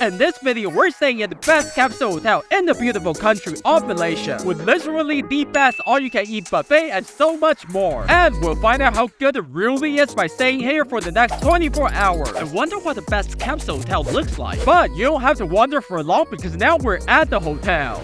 In this video, we're staying in the best capsule hotel in the beautiful country of Malaysia, with literally the best all-you-can-eat buffet and so much more. And we'll find out how good it really is by staying here for the next 24 hours. I wonder what the best capsule hotel looks like. But you don't have to wonder for long because now we're at the hotel.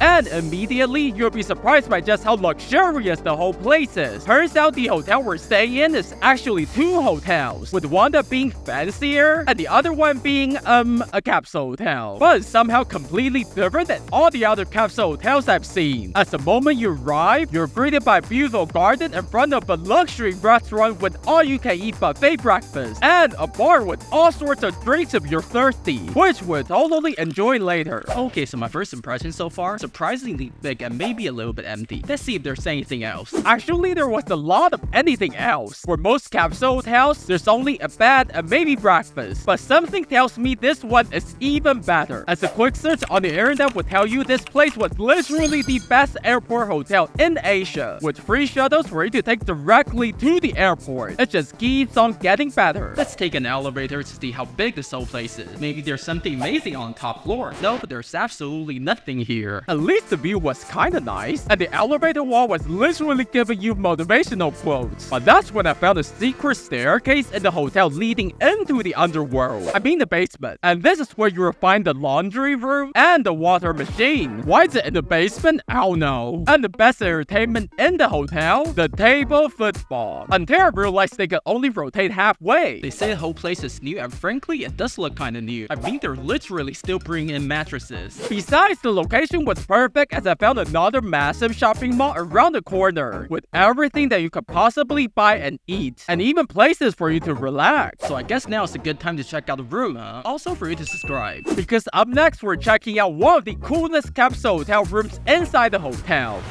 And immediately, you'll be surprised by just how luxurious the whole place is. Turns out the hotel we're staying in is actually two hotels, with one that being fancier and the other one being, a capsule hotel. But it's somehow completely different than all the other capsule hotels I've seen. As the moment you arrive, you're greeted by a beautiful garden in front of a luxury restaurant with all-you-can-eat buffet breakfast, and a bar with all sorts of drinks if you're thirsty, which we'll totally enjoy later. Okay, so my first impression so far, surprisingly big and maybe a little bit empty. Let's see if there's anything else. Actually, there was a lot of anything else. For most capsule hotels, there's only a bed and maybe breakfast. But something tells me this one is even better. As a quick search on the internet would tell you, this place was literally the best airport hotel in Asia, with free shuttles for you to take directly to the airport. It just keeps on getting better. Let's take an elevator to see how big this whole place is. Maybe there's something amazing on top floor. No, but there's absolutely nothing here. At least the view was kinda nice, and the elevator wall was literally giving you motivational quotes. But that's when I found a secret staircase in the hotel leading into the underworld. I mean the basement. And this is where you will find the laundry room and the water machine. Why is it in the basement? I don't know. And the best entertainment in the hotel? The table football. Until I realized they could only rotate halfway. They say the whole place is new, and frankly, it does look kinda new. I mean, they're literally still bringing in mattresses. Besides, the location was perfect as I found another massive shopping mall around the corner with everything that you could possibly buy and eat, and even places for you to relax. So I guess now is a good time to check out the room, Also for you to subscribe, because up next we're checking out one of the coolest capsule hotel rooms inside the hotel.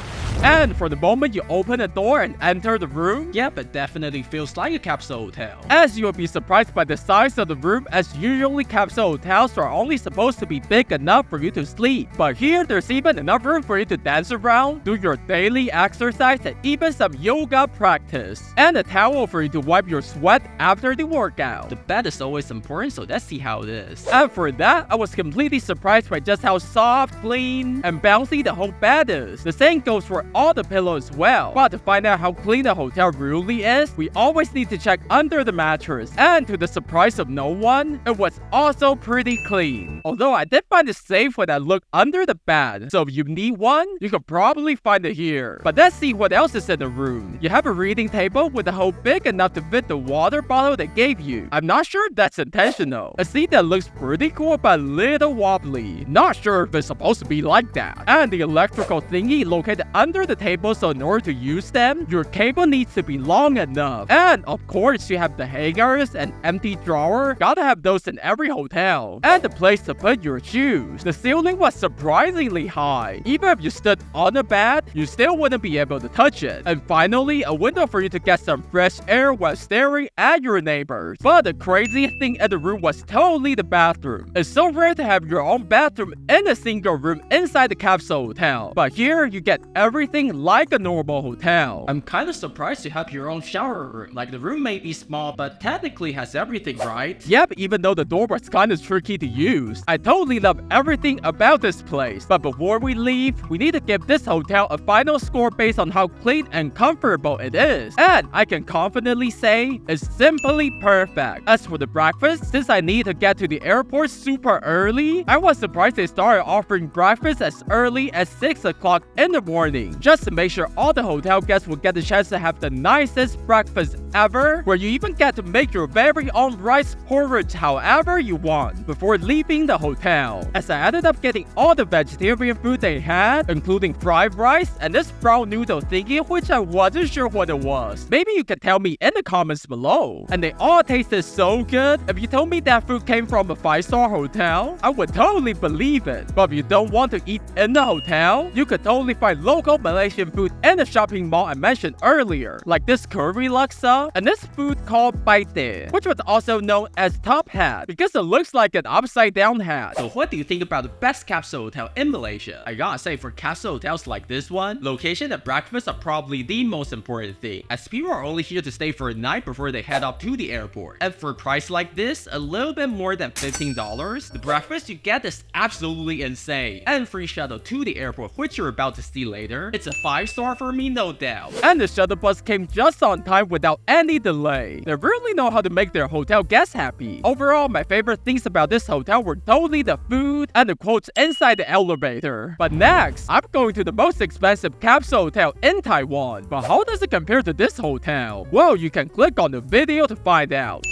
And for the moment you open the door and enter the room, yep, it definitely feels like a capsule hotel. As you'll be surprised by the size of the room, as usually capsule hotels are only supposed to be big enough for you to sleep. But here there's even enough room for you to dance around, do your daily exercise, and even some yoga practice. And a towel for you to wipe your sweat after the workout. The bed is always important, so let's see how it is. And for that, I was completely surprised by just how soft, clean, and bouncy the whole bed is. The same goes for all the pillows as well. But to find out how clean the hotel really is, we always need to check under the mattress. And to the surprise of no one, it was also pretty clean. Although I did find it safe when I looked under the bed. So if you need one, you could probably find it here. But let's see what else is in the room. You have a reading table with a hole big enough to fit the water bottle they gave you. I'm not sure if that's intentional. A seat that looks pretty cool but a little wobbly. Not sure if it's supposed to be like that. And the electrical thingy located under the table, so in order to use them, your cable needs to be long enough. And of course, you have the hangers and empty drawer. Gotta have those in every hotel. And the place to put your shoes. The ceiling was surprisingly high. Even if you stood on a bed, you still wouldn't be able to touch it. And finally, a window for you to get some fresh air while staring at your neighbors. But the craziest thing in the room was totally the bathroom. It's so rare to have your own bathroom in a single room inside the capsule hotel. But here, you get everything like a normal hotel. I'm kind of surprised to have your own shower room. Like, the room may be small, but technically has everything, right? Yep, even though the door was kind of tricky to use. I totally love everything about this place. But before we leave, we need to give this hotel a final score based on how clean and comfortable it is. And I can confidently say it's simply perfect. As for the breakfast, since I need to get to the airport super early, I was surprised they started offering breakfast as early as 6 o'clock in the morning, just to make sure all the hotel guests will get the chance to have the nicest breakfast ever, where you even get to make your very own rice porridge however you want before leaving the hotel. As I ended up getting all the vegetarian food they had, including fried rice and this brown noodle thingy, which I wasn't sure what it was. Maybe you can tell me in the comments below. And they all tasted so good. If you told me that food came from a 5-star hotel, I would totally believe it. But if you don't want to eat in the hotel, you could totally find local Malaysian food in the shopping mall I mentioned earlier, like this curry laksa laksa, and this food called baite, which was also known as top hat because it looks like an upside down hat. So what do you think about the best capsule hotel in Malaysia? I gotta say, for capsule hotels like this one, location and breakfast are probably the most important thing, as people are only here to stay for a night before they head up to the airport. And for a price like this, a little bit more than $15, the breakfast you get is absolutely insane. And free shuttle to the airport, which you're about to see later. It's a 5-star for me, no doubt. And the shuttle bus came just on time without any delay. They really know how to make their hotel guests happy. Overall, my favorite things about this hotel were totally the food and the quotes inside the elevator. But next, I'm going to the most expensive capsule hotel in Taiwan. But how does it compare to this hotel? Well, you can click on the video to find out.